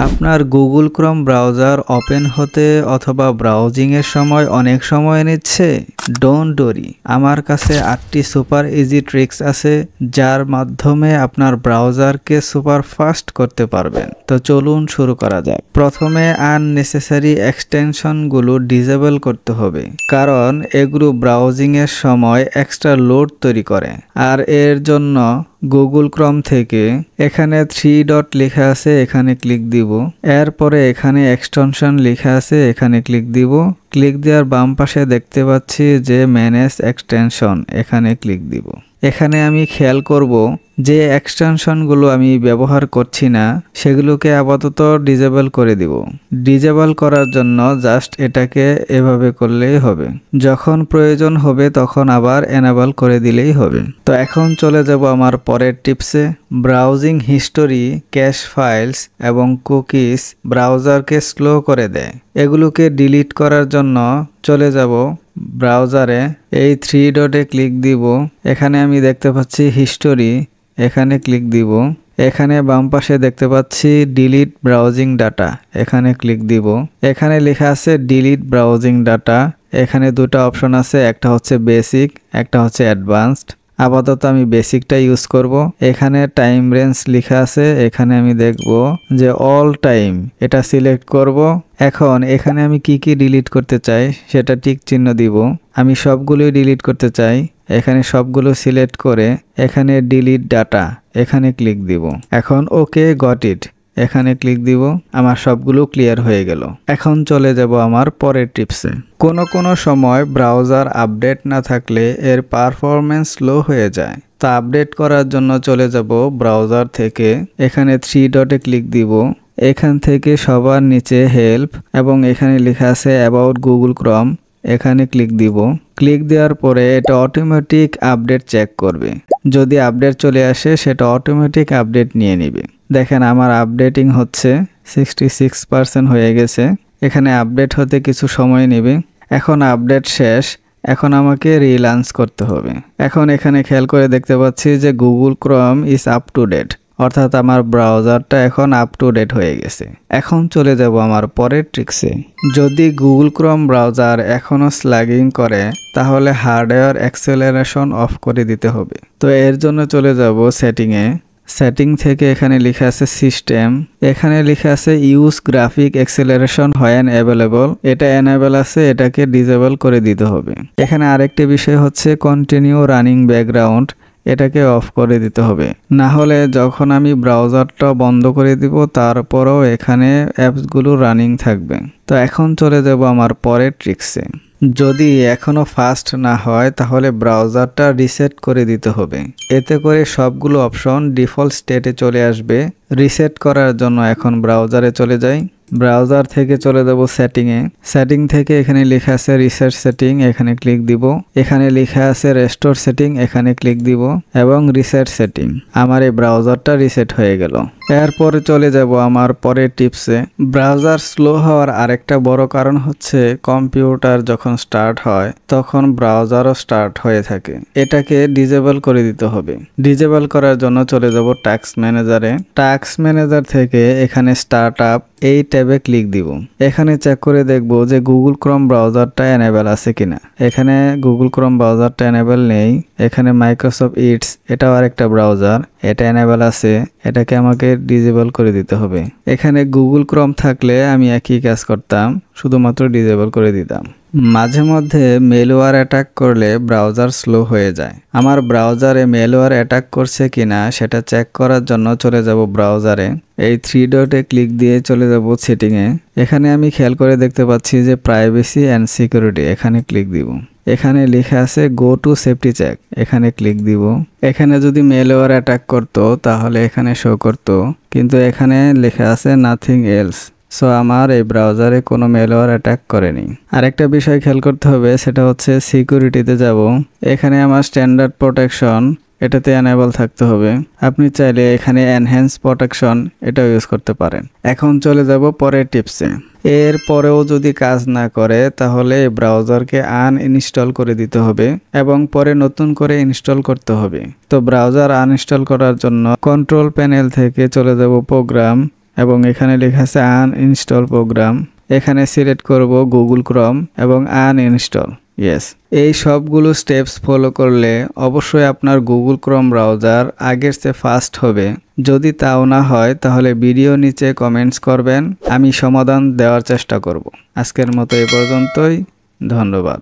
আপনার Google Chrome browser open হতে অথবা ব্রাউজিং এর সময় অনেক সময় নিচ্ছে? ডোন্ট ওরি, আমার কাছে 8টি সুপার ইজি ট্রিক্স আছে যার মাধ্যমে আপনার ব্রাউজারকে সুপার ফাস্ট করতে পারবেন। তো চলুন শুরু করা যাক। প্রথমে আননেসেসারি এক্সটেনশনগুলো ডিসেবল করতে হবে, কারণ এগুলো ব্রাউজিং এর সময় এক্সট্রা লোড তৈরি করে। আর এর জন্য গুগল ক্রোম থেকে এখানে 3 ডট লেখা আছে, এখানে ক্লিক দিব। এরপরে এখানে এক্সটেনশন লেখা আছে, এখানে ক্লিক দিব। ক্লিক দেওয়ার বাম পাশে দেখতে পাচ্ছি যে ম্যানেজ এক্সটেনশন, এখানে ক্লিক দিব। এখানে আমি খেয়াল করব যে এক্সটেনশনগুলো আমি ব্যবহার করছি না সেগুলোকে আপাতত ডিসেবল করে দিব। ডিসেবল করার জন্য জাস্ট এটাকে এভাবে করলেই হবে, যখন প্রয়োজন হবে তখন আবার এনেবল করে দিলেই হবে। তো এখন চলে যাব আমার পরের টিপসে। ব্রাউজিং হিস্টোরি, ক্যাশ ফাইলস এবং কুকিজ ব্রাউজারকে স্লো করে দেয়। এগুলোকে ডিলিট করার জন্য চলে যাব ব্রাউজারে, এই 3 ডটে ক্লিক দিব। এখানে আমি দেখতে পাচ্ছি হিস্টোরি, এখানে ক্লিক দিব। এখানে বাম পাশে দেখতে পাচ্ছি ডিলিট ব্রাউজিং ডাটা, এখানে ক্লিক দিব। এখানে লেখা আছে ডিলিট ব্রাউজিং ডাটা। এখানে দুটো অপশন আছে, একটা হচ্ছে বেসিক, একটা হচ্ছে অ্যাডভান্সড। আপাতত আমি বেসিকটা ইউজ করব। এখানে টাইম রেঞ্জ লেখা আছে, এখানে আমি দেখব যে অল টাইম, এটা সিলেক্ট করব। এখন এখানে আমি কি কি ডিলিট করতে চাই সেটা টিক চিহ্ন দিব। আমি সবগুলোই ডিলিট করতে চাই, এখানে সবগুলো সিলেক্ট করে এখানে ডিলিট ডাটা, এখানে ক্লিক দিব। এখন ওকে গট ইট, এখানে ক্লিক দিব। আমার সবগুলো ক্লিয়ার হয়ে গেল। এখন চলে যাব আমার পরের টিপসে। কোনো সময় ব্রাউজার আপডেট না থাকলে এর পারফরম্যান্স স্লো হয়ে যায়। তা আপডেট করার জন্য চলে যাব ব্রাউজার থেকে, এখানে 3 ডটে ক্লিক দিব। এখান থেকে সবার নিচে হেল্প এবং এখানে লেখা আছে অ্যাবাউট গুগল ক্রোম, এখানে ক্লিক দিব। ক্লিক দেওয়ার পরে এটা অটোমেটিক আপডেট চেক করবে। যদি আপডেট চলে আসে সেটা অটোমেটিক আপডেট নিয়ে নেবে। দেখেন আমার আপডেটিং হচ্ছে, 66% হয়ে গেছে। এখানে আপডেট হতে কিছু সময় নেবে। এখন আপডেট শেষ, এখন আমাকে রিলঞ্চ করতে হবে। এখন এখানে খেয়াল করে দেখতে পাচ্ছি যে Google Chrome is up to date, অর্থাৎ আমার ব্রাউজারটা এখন আপ টু ডেট হয়ে গেছে। এখন চলে যাব আমার পরের ট্রিক্সে। যদি গুগল ক্রোম ব্রাউজার এখনও স্ল্যাগিং করে তাহলে হার্ডওয়্যার অ্যাক্সেলারেশন অফ করে দিতে হবে। তো এর জন্য চলে যাব সেটিংয়ে। সেটিং থেকে এখানে লেখা আছে সিস্টেম, এখানে লেখা আছে use graphic acceleration when available, এটা এনেবল আছে, এটাকে ডিসেবল করে দিতে হবে। এখানে আরেকটি বিষয় হচ্ছে কন্টিনিউ রানিং ব্যাকগ্রাউন্ড, এটাকে অফ করে দিতে হবে। না হলে যখন আমি ব্রাউজারটা বন্ধ করে দিব তারপরেও এখানে অ্যাপসগুলো রানিং থাকবে। তো এখন চলে যাব আমার পরের ট্রিক্সে। যদি এখনও ফাস্ট না হয় তাহলে ব্রাউজারটা রিসেট করে দিতে হবে। এতে করে সবগুলো অপশন ডিফল্ট স্টেটে চলে আসবে। রিসেট করার জন্য এখন ব্রাউজারে চলে যাই। ব্রাউজার থেকে চলে যাব সেটিংয়ে। সেটিং থেকে এখানে লেখা আছে রিসেট সেটিং, এখানে ক্লিক দিব। এখানে লেখা আছে রেস্টোর সেটিং, এখানে ক্লিক দিব এবং রিসেট সেটিং। আমার এই ব্রাউজারটা রিসেট হয়ে গেল। এরপরে চলে যাব আমার পরের টিপসে। ব্রাউজার স্লো হওয়ার আরেকটা বড় কারণ হচ্ছে কম্পিউটার যখন স্টার্ট হয় তখন ব্রাউজারও স্টার্ট হয়ে থাকে। এটাকে ডিসেবল করে দিতে হবে। ডিসেবল করার জন্য চলে যাব টাস্ক ম্যানেজারে। টাস্ক ম্যানেজার থেকে এখানে স্টার্ট আপ, এই ট্যাবে ক্লিক দিব। এখানে চেক করে দেখব যে গুগল ক্রোম ব্রাউজারটা এনেবল আছে কিনা। এখানে গুগল ক্রোম ব্রাউজারটা এনেবল নেই। এখানে মাইক্রোসফট ইটস, এটাও আরেকটা ব্রাউজার, এটা এনেবল আছে, এটাকে আমাকে ডিসেবল করে দিতে হবে। এখানে গুগল ক্রোম থাকলে আমি একই কাজ করতাম, শুধুমাত্র ডিসেবল করে দিতাম। মাঝে মধ্যে মেলওয়্যার অ্যাটাক করলে ব্রাউজার স্লো হয়ে যায়। আমার ব্রাউজারে মেলওয়্যার অ্যাটাক করছে কিনা সেটা চেক করার জন্য চলে যাব ব্রাউজারে। এই 3 ডটে ক্লিক দিয়ে চলে যাব সেটিংয়ে। এখানে আমি খেয়াল করে দেখতে পাচ্ছি যে প্রাইভেসি অ্যান্ড সিকিউরিটি, এখানে ক্লিক দিব। এখানে লেখা আছে গো টু সেফটি চেক, এখানে ক্লিক দিব। এখানে যদি মেলওয়্যার অ্যাটাক করতো তাহলে এখানে শো করতো, কিন্তু এখানে লেখা আছে নাথিং এলস। সো আমার এই ব্রাউজারে কোনো মেলওয়্যার অ্যাটাক করেনি। আরেকটা বিষয় খেয়াল করতে হবে, সেটা হচ্ছে সিকিউরিটিতে যাব। এখানে আমার স্ট্যান্ডার্ড প্রোটেকশন, এটাতে এনেবল থাকতে হবে। আপনি চাইলে এখানে এনহ্যান্স প্রোটেকশন এটাও ইউজ করতে পারেন। এখন চলে যাব পরের টিপসে। এর পরেও যদি কাজ না করে তাহলে ব্রাউজারকে আনইনস্টল করে দিতে হবে এবং পরে নতুন করে ইনস্টল করতে হবে। তো ব্রাউজার আনইনস্টল করার জন্য কন্ট্রোল প্যানেল থেকে চলে যাব প্রোগ্রাম। এবং এখানে লেখা আছে আনইনস্টল প্রোগ্রাম। এখানে সিলেক্ট করব গুগল ক্রোম এবং আনইনস্টল। ইয়েস, এই সবগুলো স্টেপস ফলো করলে অবশ্যই আপনার গুগল ক্রোম ব্রাউজার আগের চেয়ে ফাস্ট হবে। যদি তাও না হয় তাহলে ভিডিও নিচে কমেন্টস করবেন, আমি সমাধান দেওয়ার চেষ্টা করব। আজকের মতো এ পর্যন্তই, ধন্যবাদ।